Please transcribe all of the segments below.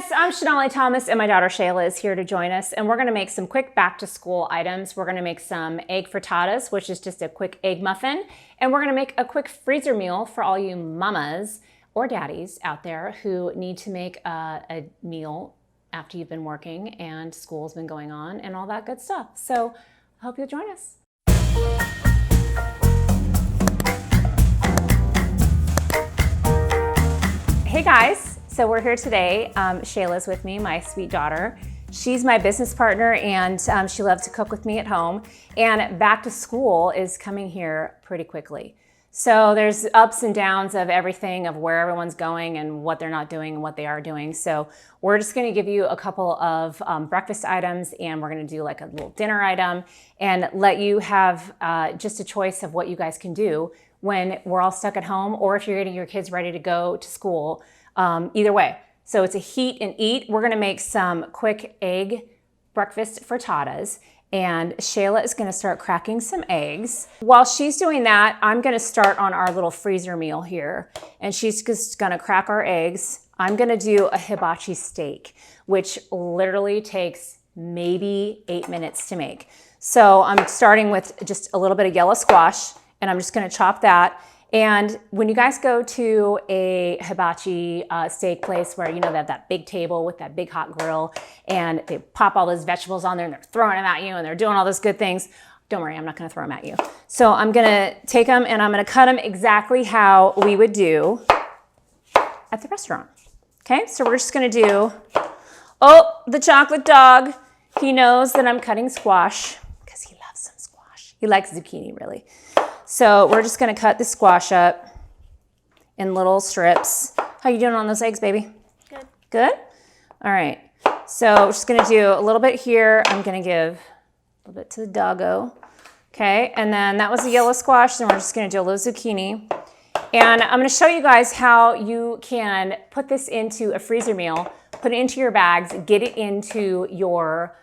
guys, I'm Shonali Thomas and my daughter Shaiyla is here to join us, and we're gonna make some quick back to school items. We're gonna make some egg frittatas, which is just a quick egg muffin, and we're gonna make a quick freezer meal for all you mamas or daddies out there who need to make a meal after you've been working and school's been going on and all that good stuff. So I hope you'll join us. Hey guys. So we're here today. Shayla's with me, my sweet daughter. She's my business partner and she loves to cook with me at home. And back to school is coming here pretty quickly. So there's ups and downs of everything, of where everyone's going and what they're not doing and what they are doing. So we're just gonna give you a couple of breakfast items, and we're gonna do like a little dinner item and let you have just a choice of what you guys can do when we're all stuck at home, or if you're getting your kids ready to go to school. Either way. So it's a heat and eat. We're gonna make some quick egg breakfast frittatas, and Shaiyla is gonna start cracking some eggs. While she's doing that, I'm gonna start on our little freezer meal here, and she's just gonna crack our eggs. I'm gonna do a hibachi steak, which literally takes maybe 8 minutes to make. So I'm starting with just a little bit of yellow squash, and I'm just gonna chop that. And when you guys go to a hibachi steak place where, you know, they have that big table with that big hot grill and they pop all those vegetables on there and they're throwing them at you and they're doing all those good things, don't worry, I'm not gonna throw them at you. So I'm gonna take them and I'm gonna cut them exactly how we would do at the restaurant. Okay, so we're just gonna do, oh, the chocolate dog. He knows that I'm cutting squash because he loves some squash. He likes zucchini, really. So we're just gonna cut the squash up in little strips. How you doing on those eggs, baby? Good. Good? All right. So we're just gonna do a little bit here. I'm gonna give a little bit to the doggo. Okay, and then that was the yellow squash, and we're just gonna do a little zucchini. And I'm gonna show you guys how you can put this into a freezer meal, put it into your bags, get it into your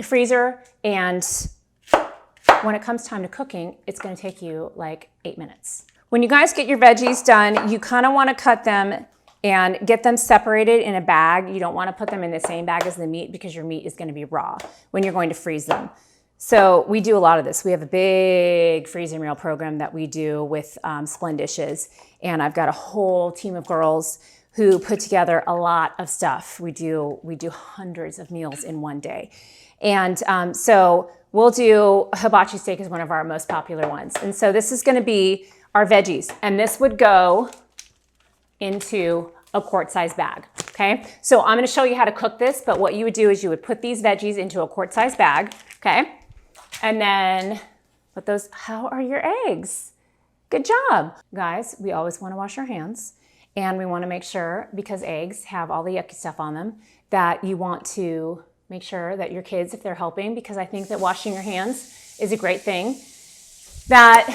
freezer, and when it comes time to cooking, it's gonna take you like 8 minutes. When you guys get your veggies done, you kinda wanna cut them and get them separated in a bag. You don't wanna put them in the same bag as the meat because your meat is gonna be raw when you're going to freeze them. So we do a lot of this. We have a big freezer meal program that we do with SplenDishes, and I've got a whole team of girls who put together a lot of stuff. We do hundreds of meals in one day. And so we'll do hibachi steak is one of our most popular ones. And so this is gonna be our veggies, and this would go into a quart-size bag, okay? So I'm gonna show you how to cook this, but what you would do is you would put these veggies into a quart-size bag, okay? And then put those, how are your eggs? Good job. Guys, we always wanna wash our hands, and we wanna make sure, because eggs have all the yucky stuff on them, that you want to make sure that your kids, if they're helping, because I think that washing your hands is a great thing, that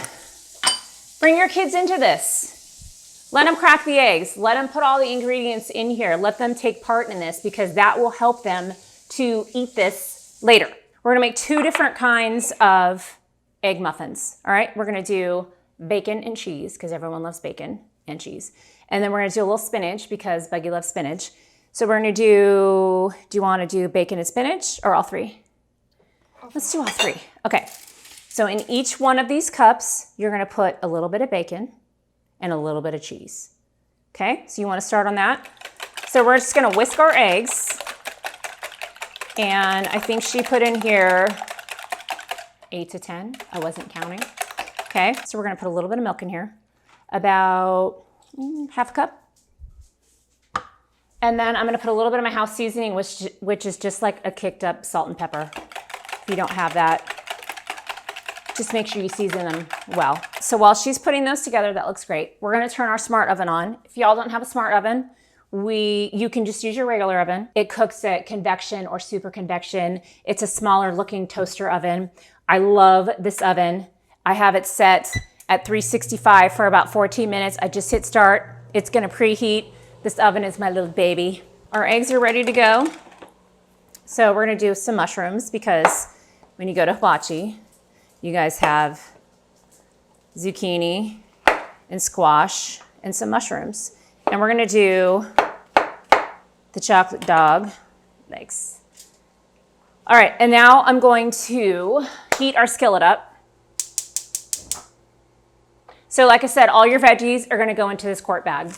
bring your kids into this. Let them crack the eggs. Let them put all the ingredients in here. Let them take part in this, because that will help them to eat this later. We're gonna make 2 different kinds of egg muffins, all right? We're gonna do bacon and cheese, because everyone loves bacon and cheese. And then we're gonna do a little spinach, because Buggy loves spinach. So we're gonna do you wanna do bacon and spinach, or all 3? Let's do all 3. Okay, so in each one of these cups, you're gonna put a little bit of bacon and a little bit of cheese. Okay, so you wanna start on that. So we're just gonna whisk our eggs. And I think she put in here 8 to 10, I wasn't counting. Okay, so we're gonna put a little bit of milk in here, about half a cup. And then I'm gonna put a little bit of my house seasoning, which is just like a kicked up salt and pepper. If you don't have that, just make sure you season them well. So while she's putting those together, that looks great. We're gonna turn our smart oven on. If y'all don't have a smart oven, you can just use your regular oven. It cooks at convection or super convection. It's a smaller looking toaster oven. I love this oven. I have it set at 365 for about 14 minutes. I just hit start. It's gonna preheat. This oven is my little baby. Our eggs are ready to go. So we're gonna do some mushrooms, because when you go to hibachi, you guys have zucchini and squash and some mushrooms. And we're gonna do the chocolate dog legs. All right, and now I'm going to heat our skillet up. So like I said, all your veggies are gonna go into this quart bag.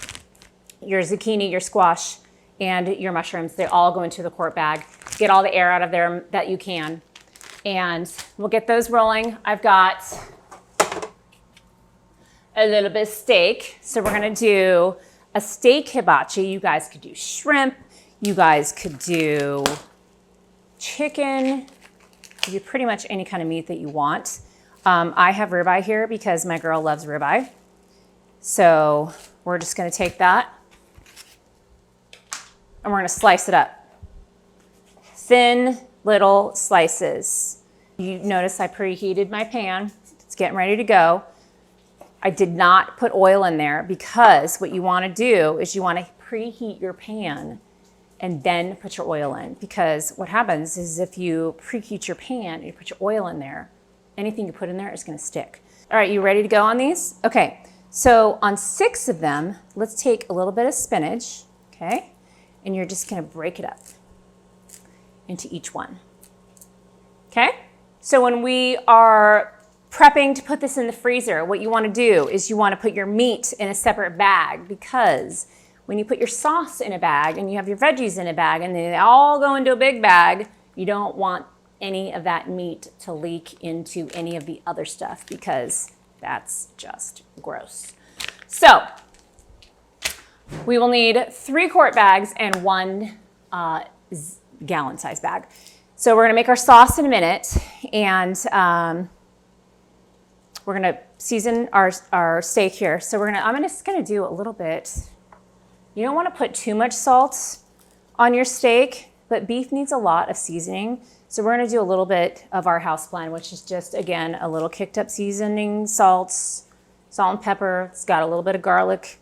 Your zucchini, your squash, and your mushrooms, they all go into the quart bag. Get all the air out of there that you can. And we'll get those rolling. I've got a little bit of steak. So we're gonna do a steak hibachi. You guys could do shrimp. You guys could do chicken. You could do pretty much any kind of meat that you want. I have ribeye here because my girl loves ribeye. So we're just gonna take that and we're gonna slice it up. Thin little slices. You notice I preheated my pan. It's getting ready to go. I did not put oil in there because what you wanna do is you wanna preheat your pan and then put your oil in, because what happens is if you preheat your pan and you put your oil in there, anything you put in there is gonna stick. All right, you ready to go on these? Okay, so on 6 of them, let's take a little bit of spinach, okay? And you're just gonna break it up into each one, okay? So when we are prepping to put this in the freezer, what you wanna do is you wanna put your meat in a separate bag, because when you put your sauce in a bag and you have your veggies in a bag and they all go into a big bag, you don't want any of that meat to leak into any of the other stuff, because that's just gross. So we will need 3 quart bags and 1 gallon size bag. So we're gonna make our sauce in a minute, and we're gonna season our steak here. So I'm just gonna do a little bit. You don't wanna put too much salt on your steak, but beef needs a lot of seasoning. So we're gonna do a little bit of our house blend, which is just, again, a little kicked up seasoning, salt and pepper. It's got a little bit of garlic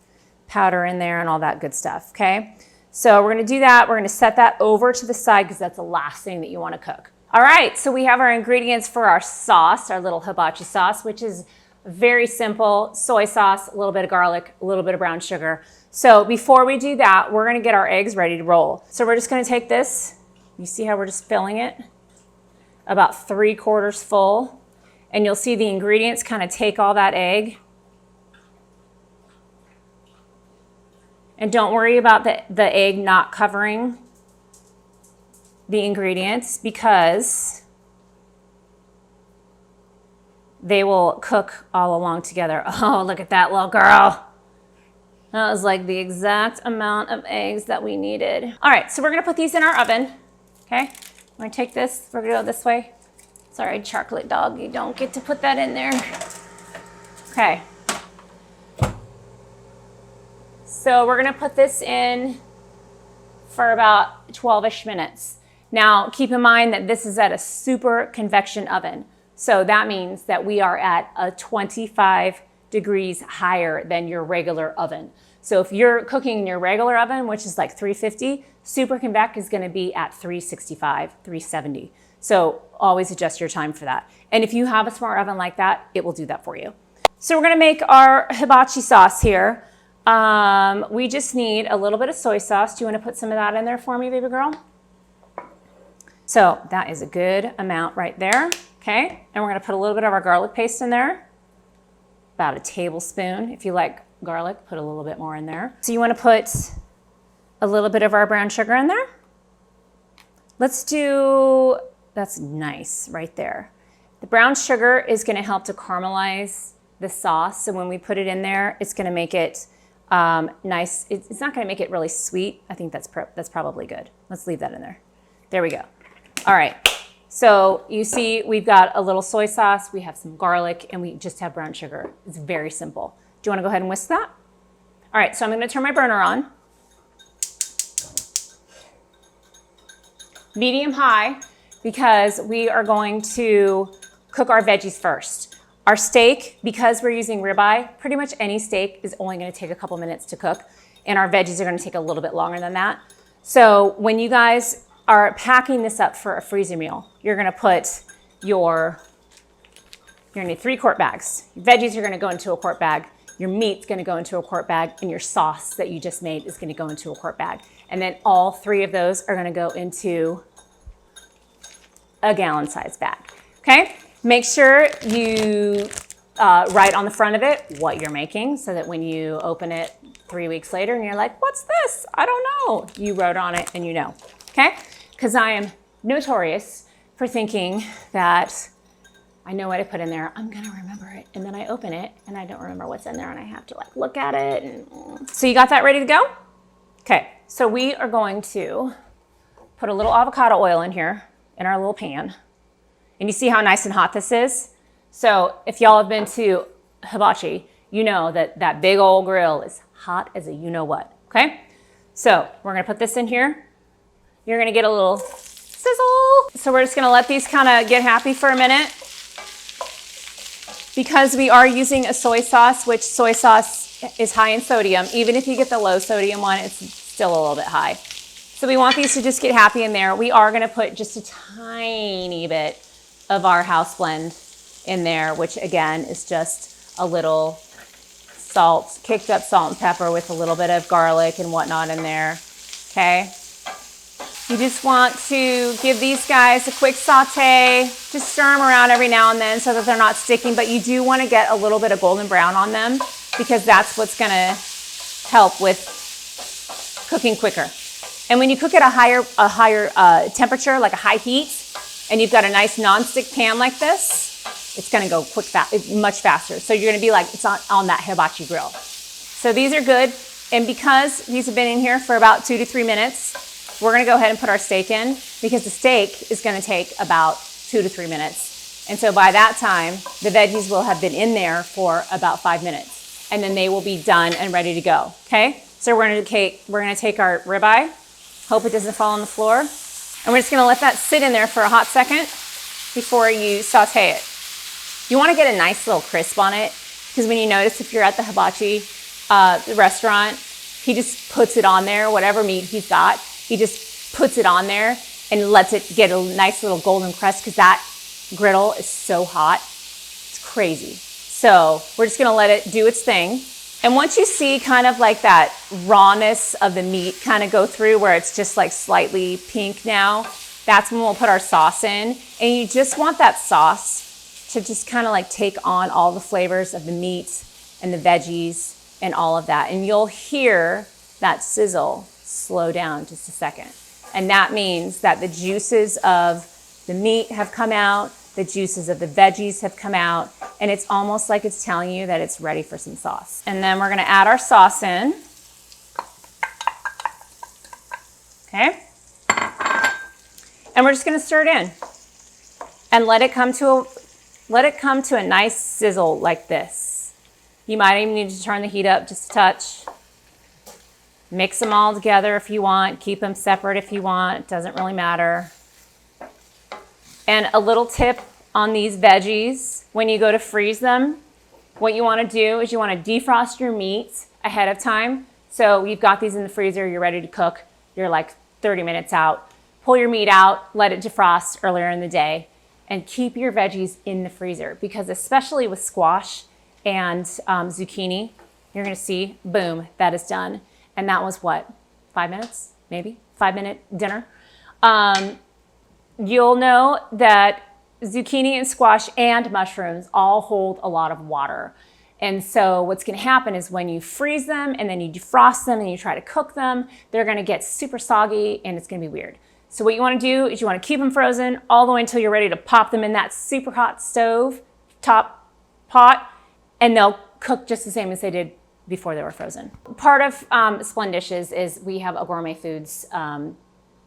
powder in there and all that good stuff, okay? So we're gonna do that. We're gonna set that over to the side because that's the last thing that you wanna cook. All right, so we have our ingredients for our sauce, our little hibachi sauce, which is very simple: soy sauce, a little bit of garlic, a little bit of brown sugar. So before we do that, we're gonna get our eggs ready to roll. So we're just gonna take this, you see how we're just filling it? About 3/4 full. And you'll see the ingredients kind of take all that egg. And don't worry about the egg not covering the ingredients, because they will cook all along together. Oh, look at that little girl. That was like the exact amount of eggs that we needed. All right, so we're gonna put these in our oven, okay? We're gonna take this, we're gonna go this way. Sorry, chocolate dog, you don't get to put that in there. Okay. So we're gonna put this in for about 12-ish minutes. Now, keep in mind that this is at a super convection oven. So that means that we are at a 25 degrees higher than your regular oven. So if you're cooking in your regular oven, which is like 350, super convec is gonna be at 365, 370. So always adjust your time for that. And if you have a smart oven like that, it will do that for you. So we're gonna make our hibachi sauce here. We just need a little bit of soy sauce. Do you wanna put some of that in there for me, baby girl? So that is a good amount right there, okay? And we're gonna put a little bit of our garlic paste in there. About a tablespoon. If you like garlic, put a little bit more in there. So you wanna put a little bit of our brown sugar in there. That's nice right there. The brown sugar is gonna help to caramelize the sauce. So when we put it in there, it's gonna make it nice. It's not gonna make it really sweet. I think that's probably good. Let's leave that in there. There we go. All right, so you see we've got a little soy sauce, we have some garlic, and we just have brown sugar. It's very simple. Do you wanna go ahead and whisk that? All right, so I'm gonna turn my burner on. Medium high, because we are going to cook our veggies first. Our steak, because we're using ribeye, pretty much any steak is only gonna take a couple minutes to cook, and our veggies are gonna take a little bit longer than that. So when you guys are packing this up for a freezer meal, you're gonna you're gonna need 3 quart bags. Your veggies are gonna go into a quart bag, your meat's gonna go into a quart bag, and your sauce that you just made is gonna go into a quart bag. And then all 3 of those are gonna go into a gallon-sized bag, okay? Make sure you write on the front of it what you're making so that when you open it 3 weeks later and you're like, what's this? I don't know. You wrote on it and you know, okay? Because I am notorious for thinking that I know what I put in there, I'm gonna remember it. And then I open it and I don't remember what's in there and I have to like look at it. And... So you got that ready to go? Okay, so we are going to put a little avocado oil in here in our little pan. And you see how nice and hot this is? So if y'all have been to Hibachi, you know that that big old grill is hot as a you-know-what, okay? So we're gonna put this in here. You're gonna get a little sizzle. So we're just gonna let these kind of get happy for a minute. Because we are using a soy sauce, which soy sauce is high in sodium. Even if you get the low sodium one, it's still a little bit high. So we want these to just get happy in there. We are gonna put just a tiny bit of our house blend in there, which again is just a little salt, kicked up salt and pepper with a little bit of garlic and whatnot in there, okay? You just want to give these guys a quick saute, just stir them around every now and then so that they're not sticking, but you do want to get a little bit of golden brown on them because that's what's gonna help with cooking quicker. And when you cook at a higher temperature, like a high heat, and you've got a nice non-stick pan like this, it's gonna go much faster. So you're gonna be like, it's on that hibachi grill. So these are good. And because these have been in here for about 2 to 3 minutes, we're gonna go ahead and put our steak in because the steak is gonna take about 2 to 3 minutes. And so by that time, the veggies will have been in there for about 5 minutes. And then they will be done and ready to go, okay? So we're gonna take our ribeye, hope it doesn't fall on the floor. And we're just gonna let that sit in there for a hot second before you saute it. You wanna get a nice little crisp on it because when you notice if you're at the hibachi restaurant, he just puts it on there, whatever meat he's got, he just puts it on there and lets it get a nice little golden crust because that griddle is so hot. It's crazy. So we're just gonna let it do its thing. And once you see kind of like that rawness of the meat kind of go through where it's just like slightly pink now, that's when we'll put our sauce in. And you just want that sauce to just kind of like take on all the flavors of the meat and the veggies and all of that. And you'll hear that sizzle slow down just a second. And that means that the juices of the meat have come out, the juices of the veggies have come out, and it's almost like it's telling you that it's ready for some sauce. And then we're gonna add our sauce in. Okay? And we're just gonna stir it in and let it come to a nice sizzle like this. You might even need to turn the heat up just a touch. Mix them all together if you want. Keep them separate if you want. It doesn't really matter. And a little tip on these veggies, when you go to freeze them, what you want to do is you want to defrost your meat ahead of time. So you've got these in the freezer, you're ready to cook. You're like 30 minutes out. Pull your meat out, let it defrost earlier in the day, and keep your veggies in the freezer because especially with squash and zucchini, you're gonna see, boom, that is done. And that was what, 5 minutes, maybe? 5-minute dinner. You'll know that zucchini and squash and mushrooms all hold a lot of water. And so what's gonna happen is when you freeze them and then you defrost them and you try to cook them, they're gonna get super soggy and it's gonna be weird. So what you wanna do is you wanna keep them frozen all the way until you're ready to pop them in that super hot stove top pot, and they'll cook just the same as they did before they were frozen. Part of SplenDishes is we have a gourmet foods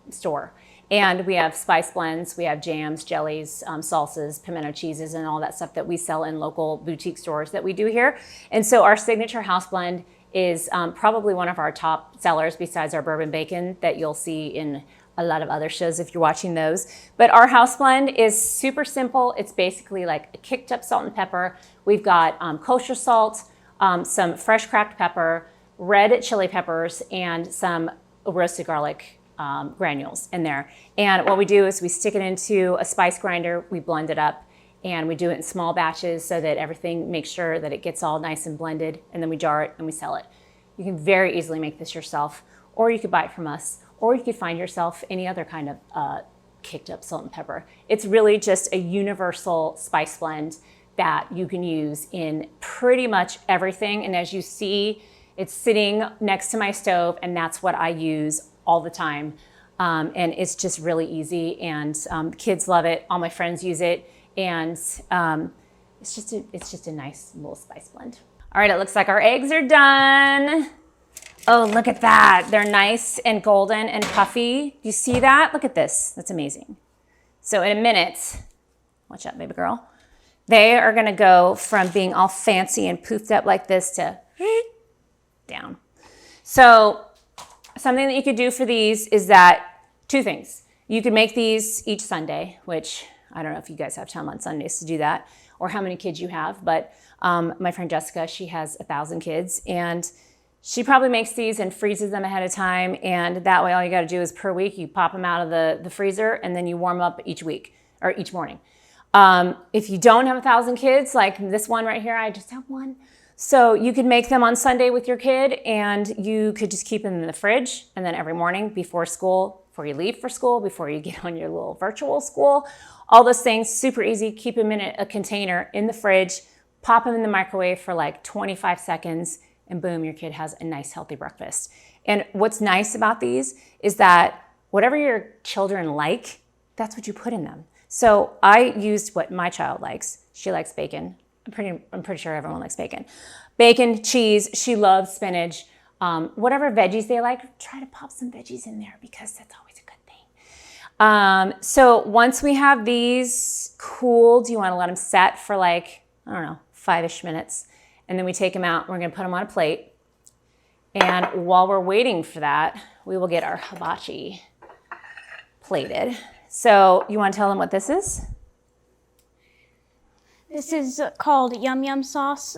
store. And we have spice blends, we have jams, jellies, salsas, pimento cheeses, and all that stuff that we sell in local boutique stores that we do here. And so our signature house blend is probably one of our top sellers besides our bourbon bacon that you'll see in a lot of other shows if you're watching those. But our house blend is super simple. It's basically like a kicked up salt and pepper. We've got kosher salt, some fresh cracked pepper, red chili peppers, and some roasted garlic granules in there. And what we do is we stick it into a spice grinder, we blend it up, and we do it in small batches so that everything makes sure that it gets all nice and blended, and then we jar it and we sell it. You can very easily make this yourself, or you could buy it from us, or you could find yourself any other kind of kicked up salt and pepper. It's really just a universal spice blend that you can use in pretty much everything. And as you see, it's sitting next to my stove, and that's what I use all the time. And it's just really easy, and kids love it. All my friends use it, and it's just a nice little spice blend. All right, it looks like our eggs are done. Oh, look at that. They're nice and golden and puffy. Do you see that? Look at this. That's amazing. So in a minute, watch out, baby girl. They are gonna go from being all fancy and poofed up like this to down. So something that you could do for these is that two things. You could make these each Sunday, which I don't know if you guys have time on Sundays to do that or how many kids you have, but my friend Jessica, she has 1,000 kids, and she probably makes these and freezes them ahead of time, and that way all you got to do is per week you pop them out of the freezer, and then you warm up each week or each morning. If you don't have 1,000 kids, like this one right here, I just have one. So you could make them on Sunday with your kid, and you could just keep them in the fridge, and then every morning before school, before you leave for school, before you get on your little virtual school, all those things, super easy. Keep them in a container in the fridge, pop them in the microwave for like 25 seconds, and boom, your kid has a nice healthy breakfast. And what's nice about these is that whatever your children like, that's what you put in them. So I used what my child likes. She likes bacon. I'm pretty sure everyone likes bacon. Bacon, cheese, she loves spinach. Whatever veggies they like, try to pop some veggies in there because that's always a good thing. So once we have these cooled, you want to let them set for like, I don't know, 5-ish minutes. And then we take them out. We're going to put them on a plate. And while we're waiting for that, we will get our hibachi plated. So you want to tell them what this is? This is called Yum Yum sauce,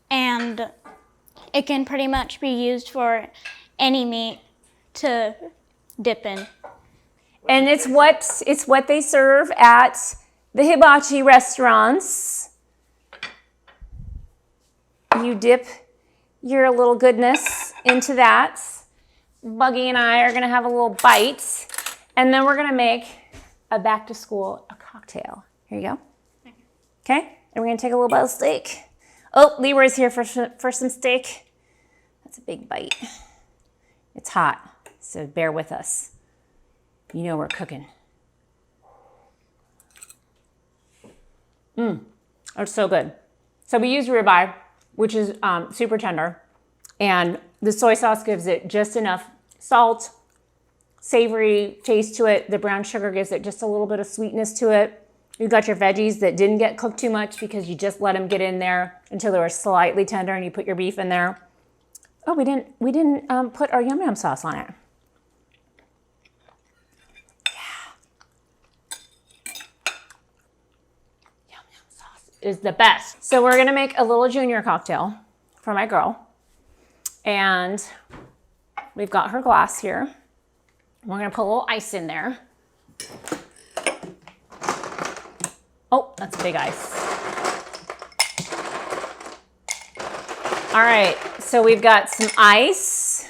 and it can pretty much be used for any meat to dip in. And it's what they serve at the hibachi restaurants. You dip your little goodness into that. Buggy and I are gonna have a little bite, and then we're gonna make a back to school cocktail. Here you go. Okay, and we're gonna take a little bite of steak. Oh, Leroy's here for some steak. That's a big bite. It's hot, so bear with us. You know we're cooking. It's so good. So we use ribeye, which is super tender, and the soy sauce gives it just enough salt, savory taste to it. The brown sugar gives it just a little bit of sweetness to it. You've got your veggies that didn't get cooked too much because you just let them get in there until they were slightly tender, and you put your beef in there. Oh, we didn't put our yum yum sauce on it. Yeah. Yum yum sauce is the best. So we're gonna make a little junior cocktail for my girl, and we've got her glass here. We're gonna put a little ice in there. Oh, that's big ice. All right, so we've got some ice.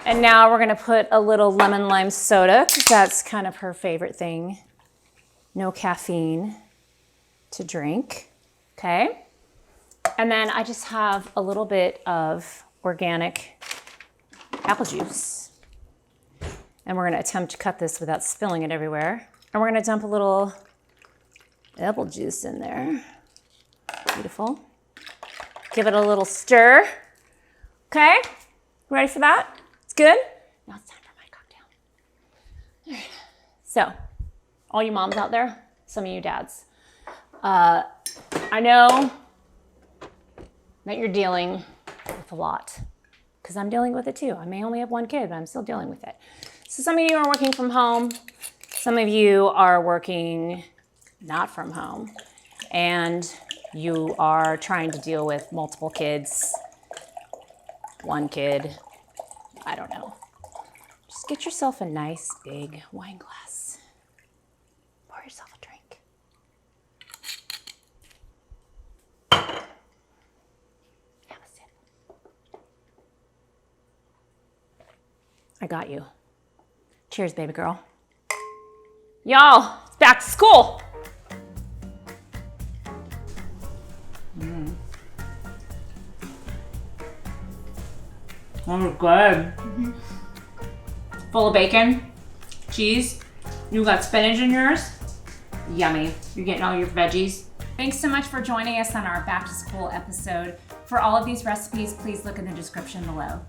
And now we're gonna put a little lemon lime soda, because that's kind of her favorite thing. No caffeine to drink, okay? And then I just have a little bit of organic apple juice. And we're gonna attempt to cut this without spilling it everywhere. And we're gonna dump a little apple juice in there. Beautiful. Give it a little stir. Okay, ready for that? It's good? Now it's time for my cocktail. All right. So, all you moms out there, some of you dads, I know that you're dealing with a lot, because I'm dealing with it too. I may only have one kid, but I'm still dealing with it. So some of you are working from home. Some of you are working not from home, and you are trying to deal with multiple kids, one kid, I don't know. Just get yourself a nice big wine glass. Pour yourself a drink. Have a sip. I got you. Cheers, baby girl. Y'all, it's back to school. Oh, good. Full of bacon, cheese. You got spinach in yours. Yummy. You're getting all your veggies. Thanks so much for joining us on our back to school episode. For all of these recipes, please look in the description below.